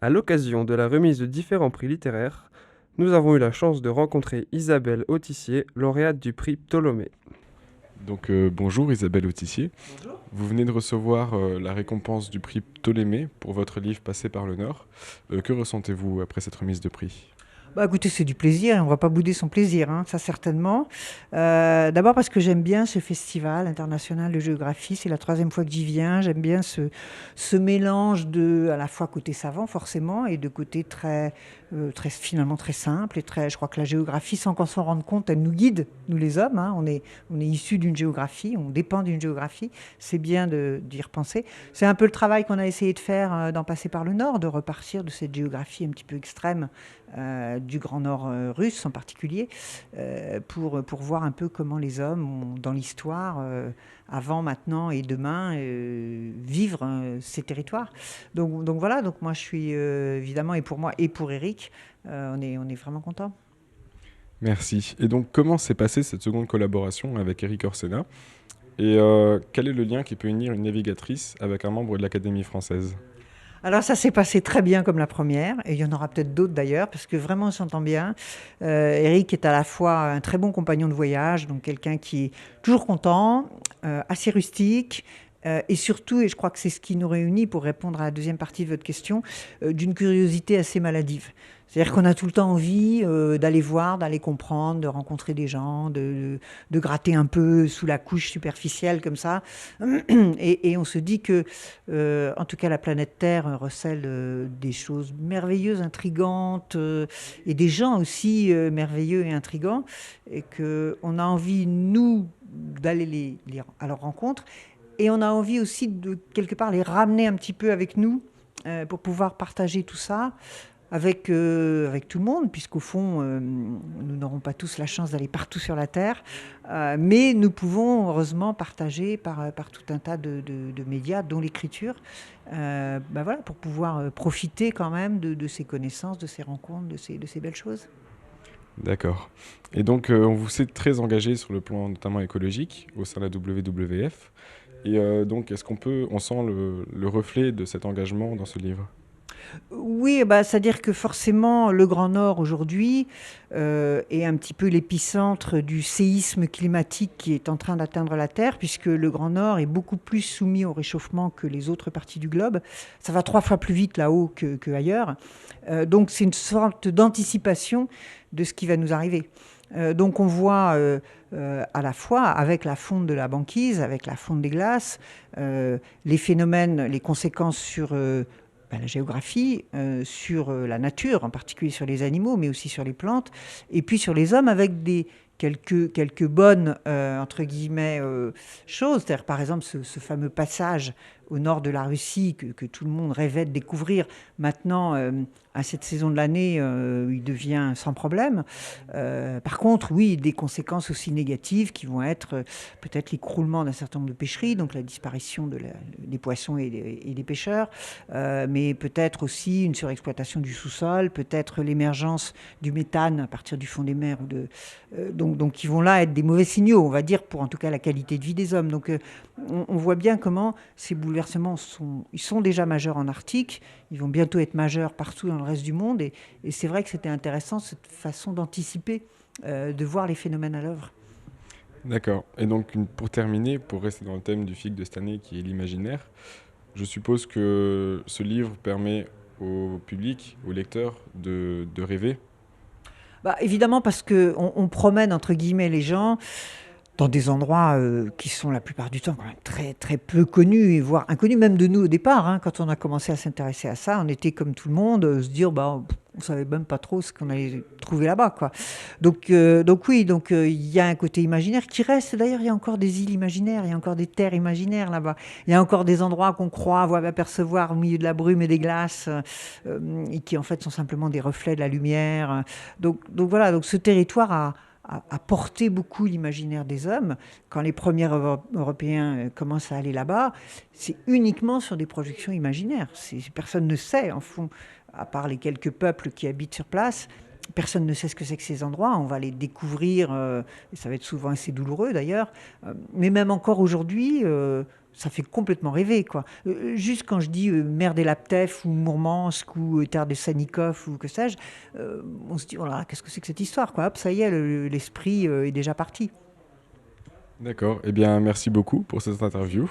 À l'occasion de la remise de différents prix littéraires, nous avons eu la chance de rencontrer Isabelle Autissier, lauréate du prix Ptolémée. Bonjour Isabelle Autissier, Bonjour. vous venez de recevoir la récompense du prix Ptolémée pour votre livre Passé par le Nord. Que ressentez-vous après cette remise de prix? Bah écoutez, c'est du plaisir, on ne va pas bouder son plaisir, hein, ça certainement. D'abord parce que j'aime bien ce festival international de géographie, c'est la troisième fois que j'y viens. J'aime bien ce mélange de, à la fois côté savant forcément, et de côté très finalement très simple. Et très, je crois que la géographie, sans qu'on s'en rende compte, elle nous guide, nous les hommes, hein. On est issus d'une géographie, on dépend d'une géographie. C'est bien d'y repenser. C'est un peu le travail qu'on a essayé de faire d'en passer par le Nord, de repartir de cette géographie un petit peu extrême du Grand Nord russe en particulier, pour voir un peu comment les hommes ont, dans l'histoire, avant, maintenant et demain, vivre ces territoires. Donc voilà, donc moi je suis évidemment, et pour moi et pour Eric, on est vraiment contents. Merci. Et donc comment s'est passée cette seconde collaboration avec Éric Orsena? Et quel est le lien qui peut unir une navigatrice avec un membre de l'Académie française? Alors ça s'est passé très bien comme la première, et il y en aura peut-être d'autres d'ailleurs, parce que vraiment on s'entend bien. Eric est à la fois un très bon compagnon de voyage, donc quelqu'un qui est toujours content, assez rustique, et surtout, et je crois que c'est ce qui nous réunit pour répondre à la deuxième partie de votre question, d'une curiosité assez maladive. C'est-à-dire qu'on a tout le temps envie d'aller voir, d'aller comprendre, de rencontrer des gens, de gratter un peu sous la couche superficielle comme ça. Et on se dit que, en tout cas, la planète Terre recèle des choses merveilleuses, intrigantes, et des gens aussi merveilleux et intrigants, et qu'on a envie, nous, d'aller à leur rencontre. Et on a envie aussi de, quelque part, les ramener un petit peu avec nous pour pouvoir partager tout ça avec tout le monde, puisqu'au fond, nous n'aurons pas tous la chance d'aller partout sur la Terre, mais nous pouvons heureusement partager par tout un tas de médias, dont l'écriture, voilà, pour pouvoir profiter quand même de ces connaissances, de ces rencontres, de ces belles choses. D'accord. Et donc on vous sait très engagé sur le plan notamment écologique au sein de la WWF. Et donc est-ce on sent le reflet de cet engagement dans ce livre? Oui, bah, c'est-à-dire que forcément, le Grand Nord aujourd'hui est un petit peu l'épicentre du séisme climatique qui est en train d'atteindre la Terre, puisque le Grand Nord est beaucoup plus soumis au réchauffement que les autres parties du globe. Ça va 3 fois plus vite là-haut que ailleurs. Donc c'est une sorte d'anticipation de ce qui va nous arriver. Donc on voit à la fois avec la fonte de la banquise, avec la fonte des glaces, les phénomènes, les conséquences sur la géographie, sur la nature, en particulier sur les animaux, mais aussi sur les plantes, et puis sur les hommes avec quelques bonnes, entre guillemets, choses. C'est-à-dire, par exemple, ce fameux passage au nord de la Russie que tout le monde rêvait de découvrir. Maintenant, à cette saison de l'année, il devient sans problème. Par contre, oui, des conséquences aussi négatives qui vont être peut-être l'écroulement d'un certain nombre de pêcheries, donc la disparition des poissons et des pêcheurs, mais peut-être aussi une surexploitation du sous-sol, peut-être l'émergence du méthane à partir du fond des mers, donc qui vont là être des mauvais signaux, on va dire, pour en tout cas la qualité de vie des hommes. Donc on voit bien comment ces bouleversements ils sont déjà majeurs en Arctique, ils vont bientôt être majeurs partout dans le reste du monde, et c'est vrai que c'était intéressant cette façon d'anticiper, de voir les phénomènes à l'œuvre. D'accord. Et donc pour terminer, pour rester dans le thème du FIC de cette année qui est l'imaginaire, je suppose que ce livre permet au public, au lecteur, de rêver. Bah, évidemment, parce qu'on promène, entre guillemets, les gens dans des endroits qui sont la plupart du temps quand même très, très peu connus, et voire inconnus même de nous au départ, hein. Quand on a commencé à s'intéresser à ça, on était comme tout le monde, se dire, bah, on savait même pas trop ce qu'on allait trouver là-bas, quoi. Donc oui, il y a un côté imaginaire qui reste. D'ailleurs, il y a encore des îles imaginaires, il y a encore des terres imaginaires là-bas. Il y a encore des endroits qu'on croit avoir apercevoir au milieu de la brume et des glaces, et qui en fait sont simplement des reflets de la lumière. Donc voilà, donc ce territoire a porté beaucoup l'imaginaire des hommes. Quand les premiers Européens commencent à aller là-bas, c'est uniquement sur des projections imaginaires. Personne ne sait, en fond, à part les quelques peuples qui habitent sur place, personne ne sait ce que c'est que ces endroits. On va les découvrir, et ça va être souvent assez douloureux d'ailleurs. Mais même encore aujourd'hui, ça fait complètement rêver, quoi. Juste quand je dis mer des Laptev ou Mourmansk ou terre de Sanikov ou que sais-je, on se dit, voilà, qu'est-ce que c'est que cette histoire, quoi. Hop, ça y est, l'esprit est déjà parti. D'accord. Eh bien, merci beaucoup pour cette interview.